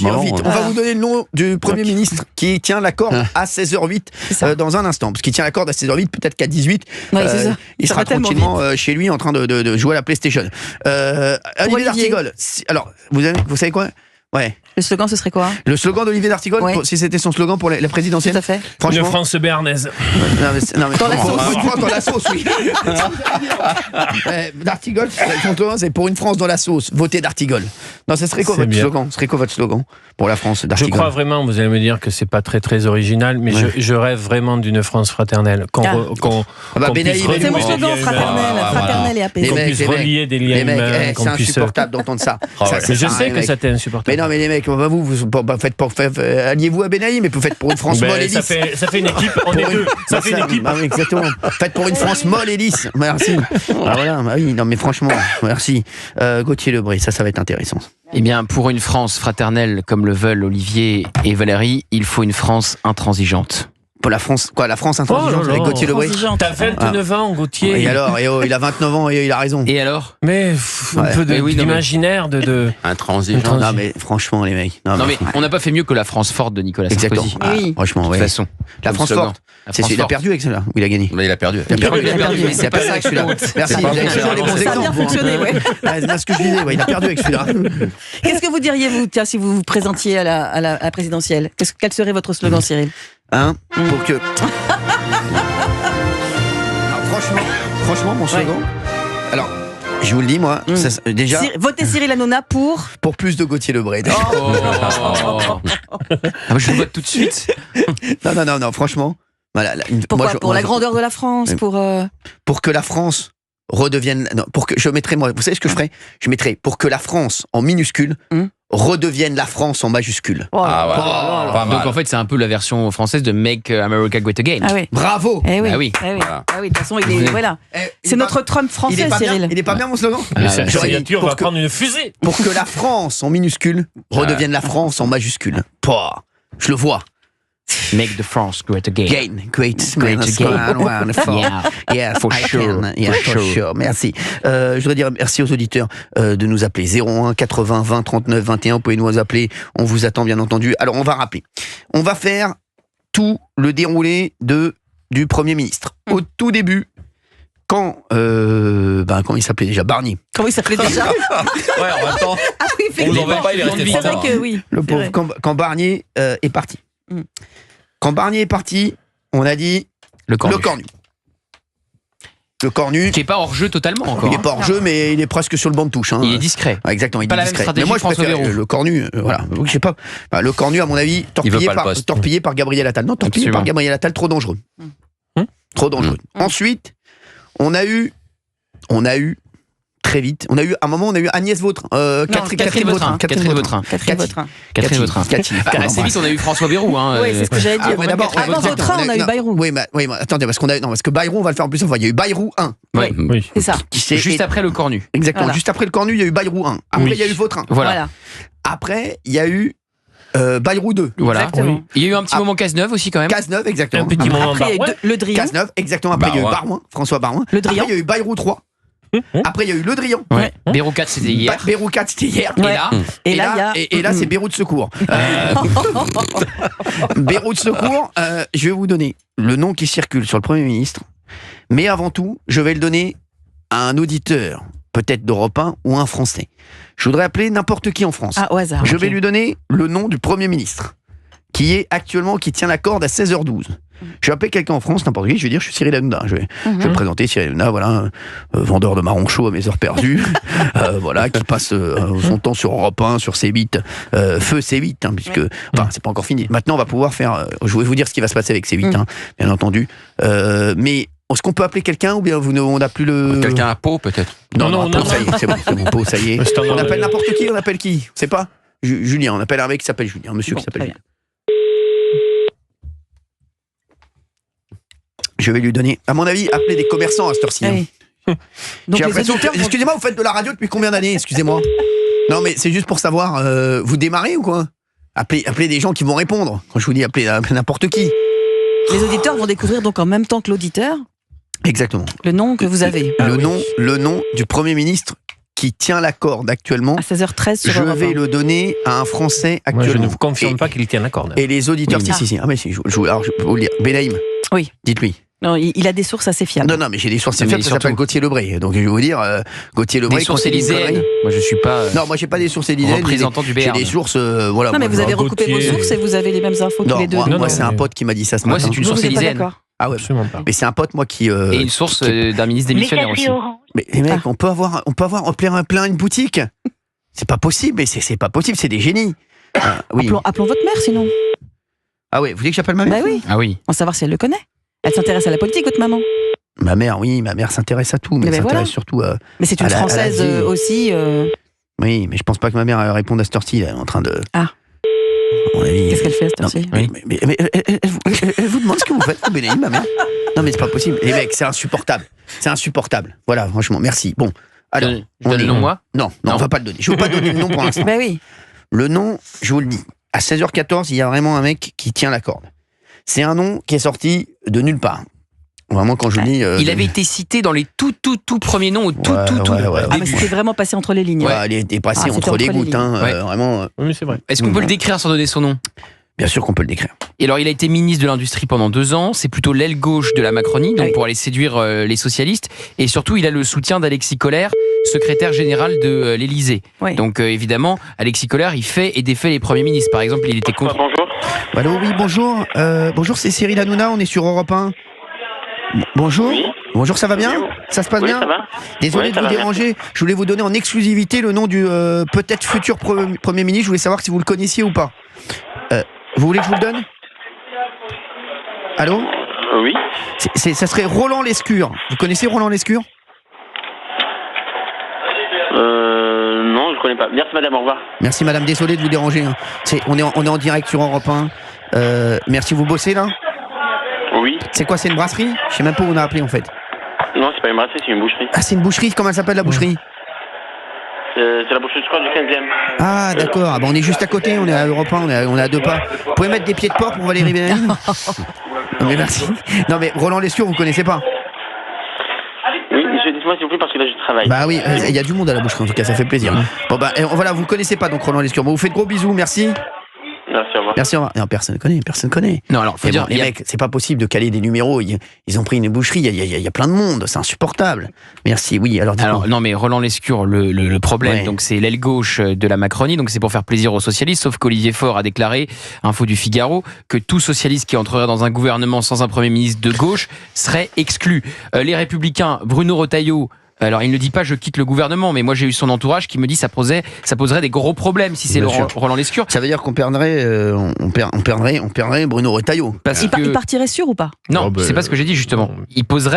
tire vite. On va vous donner le nom du Premier ministre qui tient la corde à 16h08 dans un instant. Parce qu'il tient la corde à 16h08, peut-être qu'à 18, il sera tranquillement chez lui en train de jouer à la PlayStation. Olivier d'Artigol. Alors, vous savez quoi ? Ouais. Le slogan, ce serait quoi ? Le slogan d'Olivier d'Artigol, si c'était son slogan pour la présidentielle. Tout à fait. Une France béarnaise. Non, mais dans la sauce. Dans la sauce, oui. D'Artigol, son slogan, c'est pour une France dans la sauce. Votez d'Artigol. Non, ce serait quoi votre slogan ? Ce serait quoi votre slogan pour la France d'Artigol ? Je crois vraiment, vous allez me dire que c'est pas très très original, mais je rêve vraiment d'une France fraternelle. C'est mon slogan, fraternelle et apaisée. Qu'on puisse relier des liens humains. C'est insupportable d'entendre ça. Mais je sais que ça t'est insupportable. Mais non, mais les mecs, alliez-vous à Benaïm, mais vous faites pour une France molle et lisse. Ça fait une équipe, on est deux. Ça fait une équipe. Exactement. Faites pour une France molle et lisse. Merci. Voilà, oui, non mais franchement, merci. Gauthier Lebray, ça va être intéressant. Eh bien, pour une France fraternelle comme le veulent Olivier et Valérie, il faut une France intransigeante. Pour la France, quoi, la France intransigeante avec Gauthier Lebray. T'as 29 ans, Gauthier. Et alors, il a 29 ans et il a raison. Et alors ? Mais un peu d'imaginaire de intransigeant. Non mais franchement les mecs. Non mais on n'a pas fait mieux que la France forte de Nicolas Sarkozy. Oui. Franchement, de toute façon. La France forte. Il a perdu avec cela. Ou il a gagné. Mais il a perdu. Il a perdu. Mais c'est pas ça avec celui-là. Merci. Vous avez toujours les bons exemples. Ça a bien fonctionné, C'est ce que je disais. Il a perdu avec celui-là. Qu'est-ce que vous diriez, vous, si vous vous présentiez à la présidentielle ? Quel serait votre slogan, Cyril ? Pour que. Franchement, mon slogan. Alors, je vous le dis, moi, déjà. Votez Cyril Hanouna pour plus de Gauthier Lebray. Je le vote tout de suite. Non, franchement. Voilà, pourquoi ? Pour la grandeur de la France, pour que la France redevienne. Non, pour que je mettrai moi. Vous savez ce que je ferais ? Je mettrais pour que la France en minuscule. Redevienne la France en majuscule. Donc en fait c'est un peu la version française de Make America Great Again. Ah oui. Bravo. Eh oui. Ah oui. De toute façon il est voilà. C'est notre Trump français, Cyril. Il est pas bien mon slogan. Sa signature va prendre une fusée. Pour que la France en minuscule redevienne la France en majuscule. Je le vois. Make the France great again. Great again. For sure. Merci. Je voudrais dire merci aux auditeurs de nous appeler 01 80 20 39 21. Vous pouvez nous appeler. On vous attend bien entendu. Alors on va rappeler. On va faire tout le déroulé du Premier ministre. Au tout début. Comment il s'appelait déjà ? Barnier. Comment il s'appelait déjà ? Ouais, en même temps. Ah oui, on n'en veut pas, il est resté c'est vrai que oui. Le pauvre, quand Barnier est parti. Quand Barnier est parti, on a dit le cornu. Le cornu. Qui n'est pas hors jeu totalement encore. Il n'est pas hors jeu, mais il est presque sur le banc de touche. Il est discret. Exactement, il pas est discret. La même stratégie, mais moi, je préfère le cornu. Voilà. Je sais pas. Le cornu, à mon avis, torpillé par Gabriel Attal. Non, torpillé par Gabriel Attal, trop dangereux. Trop dangereux. Ensuite, on a eu très vite. À un moment, on a eu Agnès Vautrin. Catherine Vautrin. Assez vite, on a eu François Bayrou. Oui, c'est ce que j'allais dire. Avant Vautrin, on a eu Bayrou. Oui, mais attendez, parce que Bayrou, on va le faire en plus. Il y a eu Bayrou 1. Oui. C'est ça. Juste après le cornu. Exactement. Voilà. Juste après le cornu, il y a eu Bayrou 1. Après, il y a eu Vautrin. Voilà. Après, il y a eu Bayrou 2. Voilà. Exactement. Il y a eu un petit moment Cazeneuve aussi quand même. Cazeneuve, exactement. Un petit moment après, il y a eu Le Drian. Cazeneuve, exactement. Après, il y a eu Barouin, François Barouin. Le Drian. Après, il y a eu Bayrou 3. Après, il y a eu Le Drian. Bayrou 4, c'était hier. Bayrou 4, c'était hier. Et là, c'est Bayrou de secours. Bayrou de secours, je vais vous donner le nom qui circule sur le Premier ministre. Mais avant tout, je vais le donner à un auditeur, peut-être d'Europe 1 ou un Français. Je voudrais appeler n'importe qui en France. Au hasard. Je vais lui donner le nom du Premier ministre, qui tient la corde à 16h12. Je vais appeler quelqu'un en France, n'importe qui, je vais dire je suis Cyril Hanouna. Je vais me présenter Cyril Hanouna, voilà, vendeur de marron chaud à mes heures perdues, qui passe son temps sur Europe 1, sur C8, feu C8, puisque, c'est pas encore fini. Maintenant, on va pouvoir faire, je vais vous dire ce qui va se passer avec C8, bien entendu, mais est-ce qu'on peut appeler quelqu'un ou bien on n'a plus le... Quelqu'un à Pau, peut-être? Non, ça y est, c'est bon, Pau, ça y est. On appelle n'importe qui, on appelle qui? C'est pas Julien, on appelle un mec qui s'appelle Julien, un monsieur qui s'appelle Julien. Je vais lui donner, à mon avis, appeler des commerçants à cette heure-ci. J'ai l'impression que... Excusez-moi, vous faites de la radio depuis combien d'années? Excusez-moi. Non, mais c'est juste pour savoir, vous démarrez ou quoi? Appelez des gens qui vont répondre. Quand je vous dis appeler n'importe qui. Les auditeurs vont découvrir donc en même temps que l'auditeur. Exactement. Le nom que vous avez. Le nom du Premier ministre qui tient la corde actuellement, À 16h13 sur je Europe vais 1. le donner à un Français Moi, je actuellement. ne vous confirme Et- pas qu'il tient la corde. Et les auditeurs, Oui. si. Ah, mais si, alors, je vais vous le dire. Benaïm. Oui. Dites-lui. Non, il a des sources assez fiables. Non, mais j'ai des sources Mais fiables, ça surtout- s'appelle Gauthier Lebray. Donc, je vais vous dire, Gauthier Lebray, Des quand sources il dit une élyséennes. connerie- Moi, je suis pas Non, moi, j'ai pas des sources élyséennes. représentant du J'ai Béarn. des sources, voilà. Non, mais moi, vous avez Gauthier- recoupé vos sources et vous avez les mêmes infos tous Non, les deux. moi, Non, moi, non, c'est un mais- pote qui m'a dit ça ce Moi, matin. c'est une Vous, source vous êtes pas élyséenne. d'accord. Ah ouais. Absolument pas. Mais c'est un pote, moi, qui. Et une source d'un ministre démissionnaire aussi. Mais les mecs, on peut avoir plein une boutique. C'est pas possible, mais c'est pas possible, c'est des génies. Ah, oui. Appelons votre mère sinon. Ah ouais, vous voulez que j'appelle ma mère? Bah oui, Ah oui. on va savoir si elle le connaît. Elle s'intéresse à la politique, votre maman. Ma mère, oui, ma mère s'intéresse à tout, mais Mais elle ben s'intéresse voilà. surtout à. Mais c'est une À la Française vie. aussi. Oui, mais je pense pas que ma mère réponde à cette heure-ci. Elle est en train de. Ah. À mon avis. Qu'est-ce qu'elle fait à cette Non, heure-ci mais elle vous demande ce que vous faites, vous Bénédicte, ma mère. Non, mais c'est pas possible. Les mecs, c'est insupportable. C'est insupportable. Voilà, franchement, merci. Bon, alors. Je donne le nom, moi. Non, Non. on va pas le donner. Je veux pas donner le nom pour l'instant. Bah oui. Le nom, je vous le dis. À 16h14, il y a vraiment un mec qui tient la corde. C'est un nom qui est sorti de nulle part. Vraiment, quand je vous dis. Il avait été cité dans les tout premiers noms au tout Ouais, ouais. Ah, mais c'était vraiment passé entre les lignes. Ouais, il est passé Ah, c'était entre les entre les gouttes, hein, Ouais. vraiment. Oui, mais c'est vrai. Est-ce qu'on peut le décrire sans donner son nom? Bien sûr qu'on peut le décrire. Et alors, il a été ministre de l'Industrie pendant 2 ans. C'est plutôt l'aile gauche de la Macronie, donc Oui. pour aller séduire les socialistes. Et surtout, il a le soutien d'Alexis Kohler, secrétaire général de l'Élysée. Oui. Donc, évidemment, Alexis Kohler, il fait et défait les premiers ministres. Par exemple, il était contre. Bonjour. Allô, oui, bonjour. Bonjour, c'est Cyril Hanouna, on est sur Europe 1. Bonjour. Oui. Bonjour, ça va bien? Oui. Ça se passe Oui, bien? ça va. Désolé Oui, de ça vous va, déranger. Je voulais vous donner en exclusivité le nom du peut-être futur Premier ministre. Je voulais savoir si vous le connaissiez ou pas. Vous voulez que je vous le donne? Allô? Oui. Ça serait Roland Lescure. Vous connaissez Roland Lescure? Non, je connais pas. Merci madame, au revoir. Merci madame, désolé de vous déranger. Hein. On est en direct sur Europe 1. Merci, vous bossez là? Oui. C'est quoi, c'est une brasserie? Je sais même pas où on a appelé en fait. Non, c'est pas une brasserie, c'est une boucherie. Ah, c'est une boucherie, comment elle s'appelle la boucherie? C'est la boucherie, je crois, du 15e. Ah, d'accord, ah, bah, on est juste à côté, on est à Europe 1, on est à 2 pas. Vous pouvez mettre des pieds de porc pour Valérie Bénaïm? Non mais merci. Non mais Roland Lescure, vous connaissez pas? Oui, monsieur, dites-moi s'il vous plaît, parce que là, je travaille. Bah oui, il y a du monde à la boucherie en tout cas, ça fait plaisir. Bon bah voilà, vous connaissez pas donc Roland Lescure. Bon, vous faites gros bisous, merci. Merci, au revoir. Merci, au revoir. Non, personne connaît. Non, alors, faut Mais dire, bon, les il y a- mecs, c'est pas possible de caler des numéros. Ils ont pris une boucherie, il y a plein de monde, c'est insupportable. Merci, oui, alors dites-moi. Alors non, mais Roland Lescure, le problème, Ouais. donc c'est l'aile gauche de la Macronie, donc c'est pour faire plaisir aux socialistes, sauf qu'Olivier Faure a déclaré, info du Figaro, que tout socialiste qui entrerait dans un gouvernement sans un Premier ministre de gauche serait exclu. Les Républicains, Bruno Retailleau, alors il ne dit pas je quitte le gouvernement, mais moi j'ai eu son entourage qui me dit ça poserait des gros problèmes si c'est Bien sûr. Roland Lescure. Ça veut dire qu'on perdrait, on perdrait Bruno Retailleau. Parce Il que... partirait sûr ou pas? Non, Oh, bah, c'est pas ce que j'ai dit justement.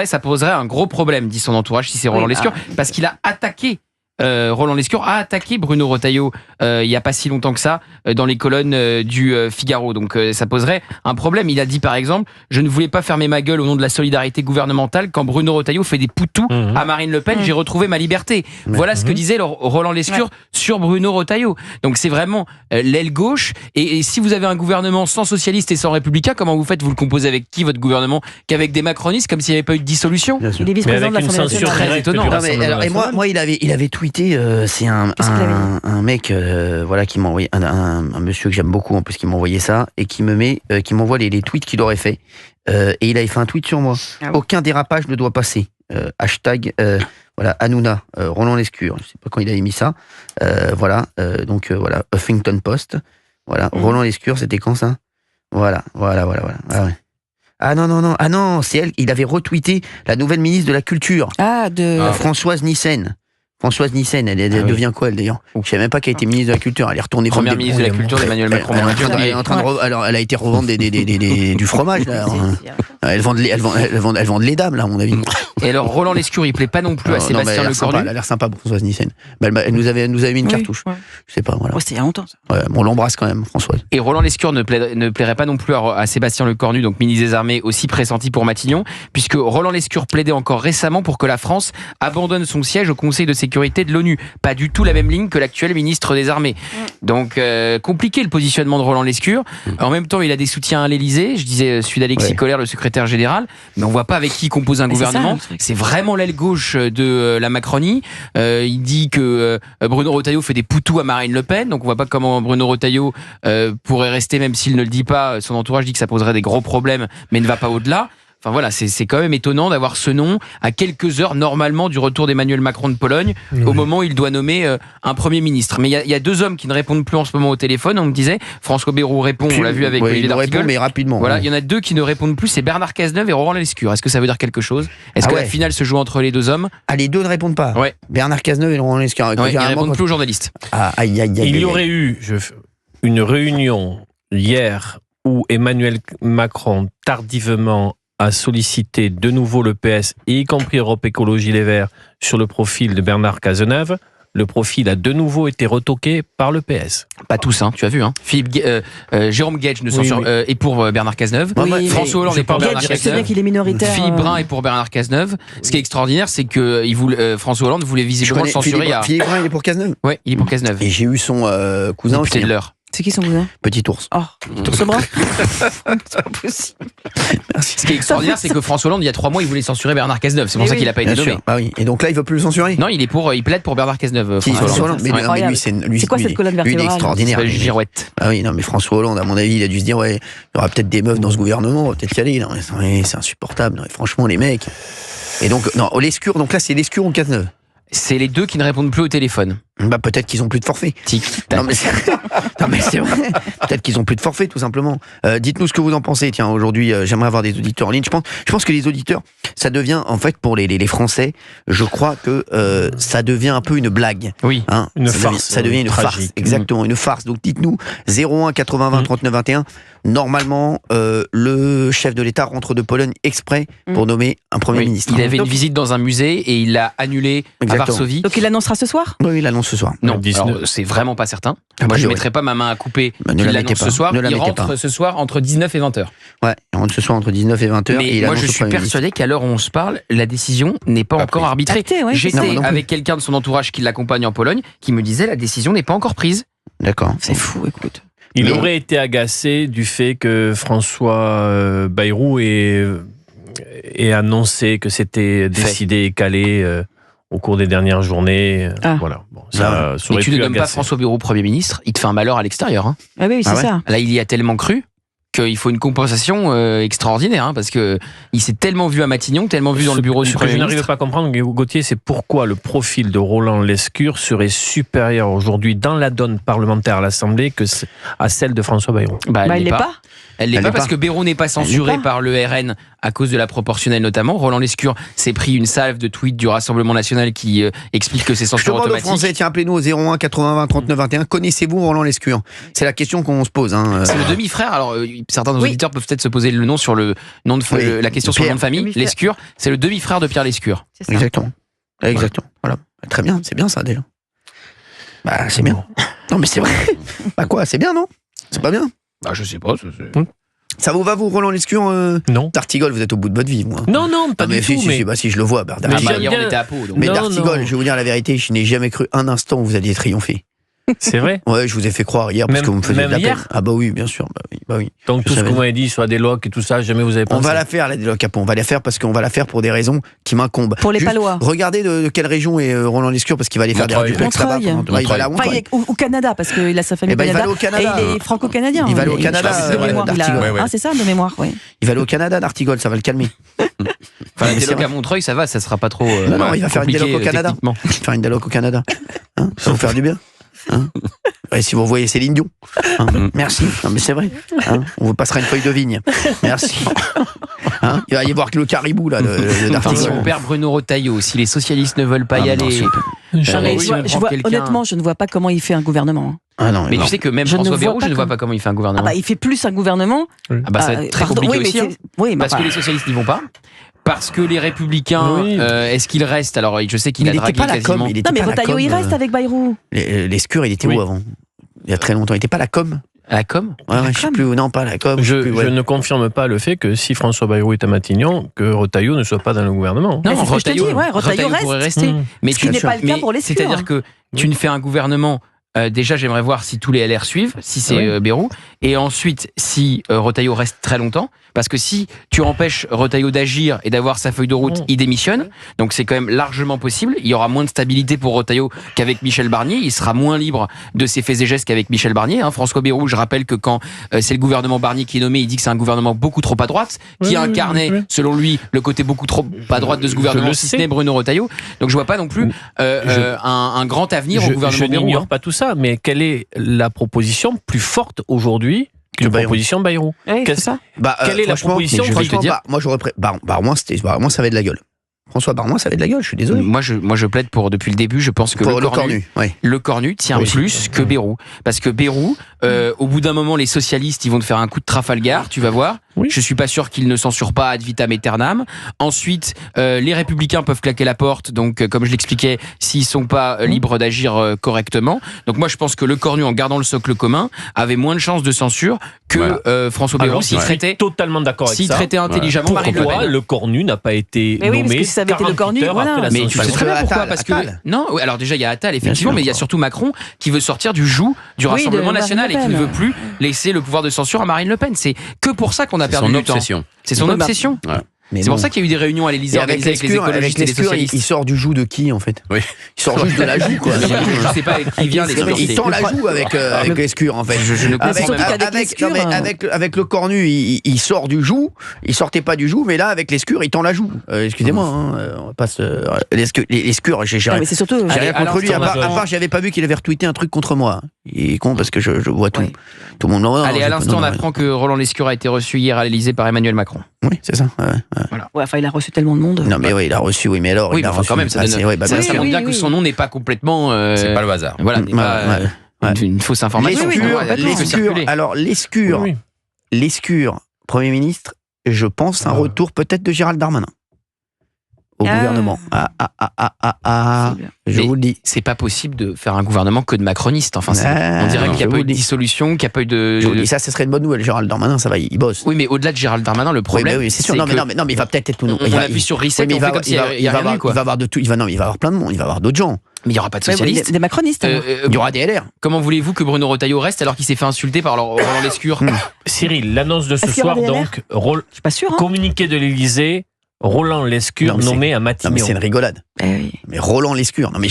Ça poserait un gros problème, dit son entourage, si c'est Roland Oui, Lescure, parce qu'il a attaqué. Roland Lescure a attaqué Bruno Retailleau il y a pas si longtemps que ça dans les colonnes du Figaro, donc ça poserait un problème. Il a dit par exemple, je ne voulais pas fermer ma gueule au nom de la solidarité gouvernementale quand Bruno Retailleau fait des poutous à Marine Le Pen, j'ai retrouvé ma liberté. Voilà ce que disait Roland Lescure sur Bruno Retailleau. Donc c'est vraiment l'aile gauche, et si vous avez un gouvernement sans socialistes et sans républicains, comment vous faites? Vous le composez avec qui votre gouvernement? Qu'avec des macronistes, comme s'il n'y avait pas eu de dissolution? Bien sûr. Il est Mais vice-président de avec une l'Assemblée censure nationale. Très directe étonnant. du Non, mais, Rassemblement alors, et national. moi il avait tweeté, c'est Qu'est-ce qu'il avait dit un mec voilà qui m'a envoyé un monsieur que j'aime beaucoup en plus qui m'a envoyé ça et qui m'envoie les tweets qu'il aurait fait et il avait fait un tweet sur moi. Ah oui. Aucun dérapage ne doit passer. Hashtag voilà Hanouna Roland Lescure. Je sais pas quand il avait mis ça. Voilà donc voilà Huffington Post. Voilà Roland Lescure, c'était quand ça? Voilà. Ah ouais. Ah non, c'est elle. Il avait retweeté la nouvelle ministre de la Culture. Ah, Françoise Nyssen. Françoise Nyssen, elle oui. devient quoi elle d'ailleurs? Je savais même pas qu'elle était ministre de la Culture. Elle est retournée Première vendre des- ministre de la Culture d'Emmanuel Macron. Elle est en train de alors elle a été revendre du fromage là. Elle vend de les dames là à mon avis. Et alors Roland Lescure, il plaît pas non plus à Non, mais elle Sébastien a l'air sympa, Lecornu. elle a l'air sympa Françoise Nyssen. Mais elle nous avait mis une cartouche. Je sais pas voilà. Oh, c'était il y a longtemps ça. Ouais, bon, on l'embrasse quand même Françoise. Et Roland Lescure ne plairait pas non plus à Sébastien Lecornu, donc ministre des Armées, aussi pressenti pour Matignon, puisque Roland Lescure plaidait encore récemment pour que la France abandonne son siège au Conseil de sécurité sécurité de l'ONU. Pas du tout la même ligne que l'actuel ministre des Armées. Donc, compliqué le positionnement de Roland Lescure. En même temps, il a des soutiens à l'Élysée. Je disais celui d'Alexis Collère, le secrétaire général. Mais on voit pas avec qui il compose un gouvernement. C'est vraiment l'aile gauche de la Macronie. Il dit que Bruno Retailleau fait des poutous à Marine Le Pen. Donc, on voit pas comment Bruno Retailleau pourrait rester, même s'il ne le dit pas. Son entourage dit que ça poserait des gros problèmes, mais ne va pas au-delà. Enfin voilà, c'est quand même étonnant d'avoir ce nom à quelques heures normalement du retour d'Emmanuel Macron de Pologne, au moment où il doit nommer un Premier ministre. Mais il y a deux hommes qui ne répondent plus en ce moment au téléphone. On me disait, François Bayrou répond, on l'a vu avec Olivier d'Artigol. Mais rapidement. Voilà, il y en a deux qui ne répondent plus, c'est Bernard Cazeneuve et Roland Lescure. Est-ce que ça veut dire quelque chose? Est-ce que la finale se joue entre les deux hommes? Ah, les deux ne répondent pas. Ouais. Bernard Cazeneuve et Roland Lescure. Ils ne répondent plus aux journalistes. Il y aurait eu une réunion hier où Emmanuel Macron tardivement a sollicité de nouveau le PS, y compris Europe Écologie Les Verts, sur le profil de Bernard Cazeneuve. Le profil a de nouveau été retoqué par le PS. Pas tous, hein, tu as vu. Hein. Jérôme Guedj est pour Bernard Cazeneuve. Oui, François Hollande est pour Bernard C'est bien Cazeneuve. qu'il est minoritaire. Philippe Brun est pour Bernard Cazeneuve. Ce qui est extraordinaire, c'est que François Hollande voulait visiblement le censurer. Philippe Brun, il est pour Cazeneuve. Ouais, il est pour Cazeneuve. Et j'ai eu son cousin Député aussi. de l'heure. C'est qui son cousin? Petit ours. Oh, tour bras. C'est pas possible. Ce qui est extraordinaire, c'est que François Hollande, il y a 3 mois, il voulait censurer Bernard Cazeneuve. C'est pour ça qu'il n'a pas été nommé. Ah oui. Et donc là, il veut plus le censurer. Non, il plaide pour Bernard Cazeneuve. François Hollande. Mais lui, c'est quoi cette colonne vertébrale? Lui, il est extraordinaire. C'est Girouette. Ah oui, non, mais François Hollande, à mon avis, il a dû se dire, il y aura peut-être des meufs dans ce gouvernement, on va peut-être y aller. Non, c'est insupportable. Non, franchement, les mecs. Et donc, non, Lescure, donc là, c'est Lescure ou Cazeneuve? C'est les deux qui ne répondent plus au téléphone. Bah, peut-être qu'ils ont plus de forfait. Non, mais c'est vrai. Peut-être qu'ils ont plus de forfait, tout simplement. Dites-nous ce que vous en pensez. Tiens, aujourd'hui, j'aimerais avoir des auditeurs en ligne. Je pense que les auditeurs, ça devient, en fait, pour les Français, je crois que ça devient un peu une blague. Oui. Hein, une farce. Ça devient une farce. Exactement, une farce. Donc dites-nous, 01 80 20 39 21. Normalement, le chef de l'État rentre de Pologne exprès pour nommer un Premier ministre. Il avait une visite dans un musée et il l'a annulé à Varsovie. Donc il annoncera ce soir? Oui, il annonce ce soir. Non, alors, c'est vraiment pas certain. Moi, je ne mettrai pas ma main à couper qu'il l'annonce ce soir. Il rentre ce soir entre 19 et 20h. Ouais, il rentre ce soir entre 19 et 20h. Mais moi, je suis persuadé qu'à l'heure où on se parle, la décision n'est pas encore arbitrée. J'étais avec quelqu'un de son entourage qui l'accompagne en Pologne qui me disait la décision n'est pas encore prise. D'accord. C'est fou, écoute. Il aurait été agacé du fait que François Bayrou ait annoncé que c'était décidé et calé au cours des dernières journées. Voilà. Bon, ça mais tu ne nommes pas François Bayrou Premier ministre, il te fait un malheur à l'extérieur. Hein. Ah oui, c'est ça. Là, il y a tellement cru qu'il faut une compensation extraordinaire, hein, parce que il s'est tellement vu à Matignon, tellement vu dans le bureau du Premier ministre. Ce que je n'arrive pas à comprendre, Gauthier, c'est pourquoi le profil de Roland Lescure serait supérieur aujourd'hui dans la donne parlementaire à l'Assemblée à celle de François Bayrou. Il l'est pas. Elle l'est pas parce que Bayrou n'est pas censuré par le RN à cause de la proportionnelle notamment. Roland Lescure s'est pris une salve de tweets du Rassemblement National qui explique que c'est censure automatique. Je demande aux Français, tiens, appelez-nous au 01 80 20 39 21. Connaissez-vous Roland Lescure? C'est la question qu'on se pose. Hein. C'est le demi-frère. Alors certains auditeurs peuvent peut-être se poser le nom sur le nom de la question sur le nom de famille. Lescure, c'est le demi-frère de Pierre Lescure. Exactement. Exactement. Voilà. Très bien, c'est bien ça déjà. Bah c'est bien. Non mais c'est vrai. Bah quoi, c'est bien non? C'est pas bien? Bah je sais pas. Ça vous va, vous, Roland Lescure? Non. D'Artigol, vous êtes au bout de votre vie, moi. Non, pas du tout. Si je le vois. Hier, on était à Pau. Mais d'Artigol, je vais vous dire la vérité, je n'ai jamais cru un instant où vous alliez triompher. C'est vrai? Ouais, je vous ai fait croire hier parce que vous me faisiez de la peine. Ah bah oui, bien sûr. Bah oui. Donc tout ce que vous m'avez dit sur la déloc et tout ça, jamais vous avez pensé? On va la faire, la déloc à Pau. On va la faire parce qu'on va la faire pour des raisons qui m'incombent. Pour les Palois. Regardez de quelle région est Roland Lescure parce qu'il va aller faire des raduplex là-bas. Il va aller à Montreuil. Au Canada parce qu'il a sa famille au Canada. Il va aller au Canada. Et il est franco-canadien. Il va aller au Canada. Ah, c'est ça, de mémoire, oui. Il va aller au Canada, d'Artigol, ça va le calmer. Enfin, la déloc à Montreuil, ça va, ça sera pas trop. Non, il va faire une déloc au Canada. Faire une déloc au Canada. Ça va vous faire du bien. Si vous voyez Céline Dion. Merci. Non mais c'est vrai. On vous passera une feuille de vigne. Merci. Il va y avoir que le caribou là. Si on perd Bruno Retailleau, si les socialistes ne veulent pas y aller. Honnêtement, je ne vois pas comment il fait un gouvernement. Mais tu sais que même François Bayrou, je ne vois pas comment il fait un gouvernement. Il fait plus un gouvernement. Ça va être très compliqué aussi. Parce que les socialistes n'y vont pas. Parce que les Républicains, est-ce qu'ils restent? Alors, je sais qu'il a dragué quasiment. Non, mais Retailleau, il reste avec Bayrou. Lescure, il était où avant? Il y a très longtemps. Il n'était pas la com? À la com. Ouais, je sais plus, non, pas la com. Je sais plus, ouais. ne confirme pas le fait que si François Bayrou est à Matignon, que Retailleau ne soit pas dans le gouvernement. Mais c'est ce que je te dis, ouais, Retailleau pourrait reste. rester. Mais Ce qui n'est pas le cas pour les Lescure. C'est-à-dire que tu ne fais un gouvernement. Déjà, j'aimerais voir si tous les LR suivent, si c'est Bayrou, et ensuite si Retailleau reste très longtemps, parce que si tu empêches Retailleau d'agir et d'avoir sa feuille de route, il démissionne. Donc c'est quand même largement possible. Il y aura moins de stabilité pour Retailleau qu'avec Michel Barnier. Il sera moins libre de ses faits et gestes qu'avec Michel Barnier. François Bayrou, je rappelle que quand c'est le gouvernement Barnier qui est nommé, il dit que c'est un gouvernement beaucoup trop à droite, qui incarnait, selon lui, le côté beaucoup trop à droite de ce gouvernement, si ce n'est Bruno Retailleau. Donc je vois pas non plus un grand avenir au gouvernement Bayrou. Je n'ignore pas tout ça, mais quelle est la proposition plus forte aujourd'hui qu'une proposition Bayrou? Oui, c'est ça. Quelle est la proposition? Moi, j'aurais Barmois, ça avait de la gueule. François Barmois, ça avait de la gueule, je suis désolé. Moi, je plaide pour, depuis le début, je pense que le Cornu tient plus que Bayrou. Parce que Bayrou, au bout d'un moment, les socialistes, ils vont te faire un coup de Trafalgar, tu vas voir. Oui. Je suis pas sûr qu'ils ne censurent pas ad vitam aeternam. Ensuite, les Républicains peuvent claquer la porte, donc comme je l'expliquais, s'ils sont pas libres d'agir correctement. Donc moi, je pense que le Cornu, en gardant le socle commun, avait moins de chances de censure que François Bayrou s'il traitait totalement d'accord avec ça. S'il traitait intelligemment Marine Le Pen. Le Cornu n'a pas été nommé? Parce que ça avait été le Cornu, voilà. Mais tu sais très bien pourquoi, parce que non, alors déjà il y a Attal effectivement, mais il y a surtout Macron qui veut sortir du joug du Rassemblement National et qui ne veut plus laisser le pouvoir de censure à Marine Le Pen. C'est que pour ça qu'on a perdu du temps. C'est son obsession. C'est pour ça qu'il y a eu des réunions à l'Élysée organisées avec les écologistes et les socialistes. Il sort du joug de qui en fait? Oui. Il sort juste de la joue quoi. Je sais pas avec qui vient Lescure. Il tend la joue avec Lescure en fait. Je ne comprends avec le Cornu, il sort du joug. Il sortait pas du joug, mais là avec Lescure, il tend la joue. Excusez-moi, on passe Lescure. J'ai rien contre lui. À part, j'avais pas vu qu'il avait retweeté un truc contre moi. Il est con parce que je vois tout. Tout le monde. Allez, à l'instant, on apprend que Roland Lescure a été reçu hier à l'Élysée par Emmanuel Macron. Oui, c'est ça. Voilà. Ouais, enfin, il a reçu tellement de monde. Non, mais oui, il a reçu, oui, mais alors. Oui, mais quand même, ça montre bien que son nom n'est pas complètement. C'est pas le hasard. Voilà, n'est pas une fausse information. Lescure, Premier ministre, je pense un retour peut-être de Gérald Darmanin au gouvernement. Je vous le dis. C'est pas possible de faire un gouvernement que de macronistes. Enfin, on dirait qu'il n'y a pas eu de dissolution, qu'il n'y a pas eu de. Je vous dis, ça serait une bonne nouvelle. Gérald Darmanin, ça va, il bosse. Oui, mais au-delà de Gérald Darmanin, le problème. Oui, c'est sûr. Non, mais il va peut-être tout. On appuie sur Reset, on fait comme s'il n'y a rien eu, quoi. Il va avoir de tout. Il va avoir plein de monde. Il va avoir d'autres gens. Mais il n'y aura pas de socialistes. Des macronistes. Il y aura des LR. Comment voulez-vous que Bruno Retailleau reste alors qu'il s'est fait insulter par Roland Lescure? Cyril, l'annonce de ce soir, donc, je suis pas sûr. Communiqué de l'Élysée. Roland Lescure nommé à Matignon. Non mais c'est une rigolade. Mais Roland Lescure, non mais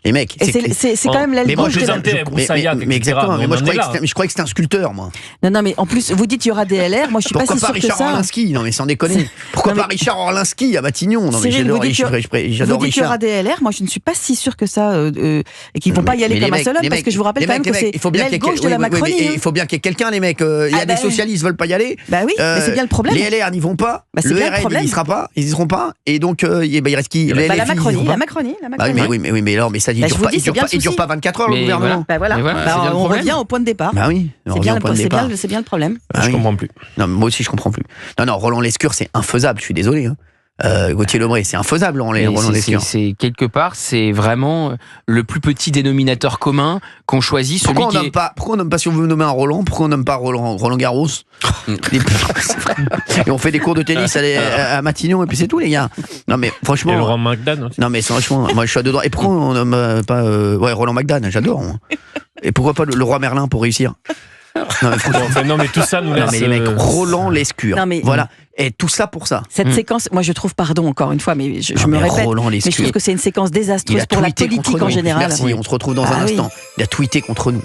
les mecs. C'est quand même l'aile gauche de la. Mais exactement. Mais moi je croyais que c'était un sculpteur, moi. Non mais en plus vous dites qu'il y aura des LR. Moi je suis pas si sûr que ça. Pourquoi pas Richard Orlinski? Non mais sans déconner. Pourquoi pas Richard Orlinski à Matignon? Non mais j'adore Richard. Vous dites qu'il y aura des LR. Moi je ne suis pas si sûr que ça et qu'ils vont pas y aller comme un seul homme parce que je vous rappelle quand même que c'est l'aile gauche de la Macronie. Il faut bien qu'il y ait quelqu'un, les mecs. Il y a des socialistes qui veulent pas y aller. Bah oui, mais c'est bien le problème. Les LR n'y vont pas. Le RN n'y sera pas. Ils y seront pas. Et donc, il reste qui? La Macronie. Mais alors, mais ça, il dure pas 24 heures, le gouvernement. On revient au point de départ. Bah oui, c'est bien le problème. Je comprends plus. Non, moi aussi, je comprends plus. Non, Roland Lescure, c'est infaisable, je suis désolé. Gauthier Lebray, c'est infaisable, Roland Lescure. C'est quelque part, c'est vraiment le plus petit dénominateur commun qu'on choisit. Pourquoi on nomme pas, si on veut nommer un Roland, pourquoi on nomme pas Roland Garros? Et on fait des cours de tennis à Matignon et puis c'est tout, les gars. Non mais franchement. Et Laurent McDan aussi. Non mais franchement, moi je suis à deux droits. Et pourquoi on nomme pas Roland McDan? J'adore. Et pourquoi pas le roi Merlin pour réussir? Non mais tout ça nous laisse. Non mais les mecs, Roland Lescure. Voilà. Et tout ça pour ça. Cette séquence, moi je trouve, pardon encore une fois, mais je me répète, mais je trouve que c'est une séquence désastreuse pour la politique en général. Merci, on se retrouve dans un instant. Il a tweeté contre nous.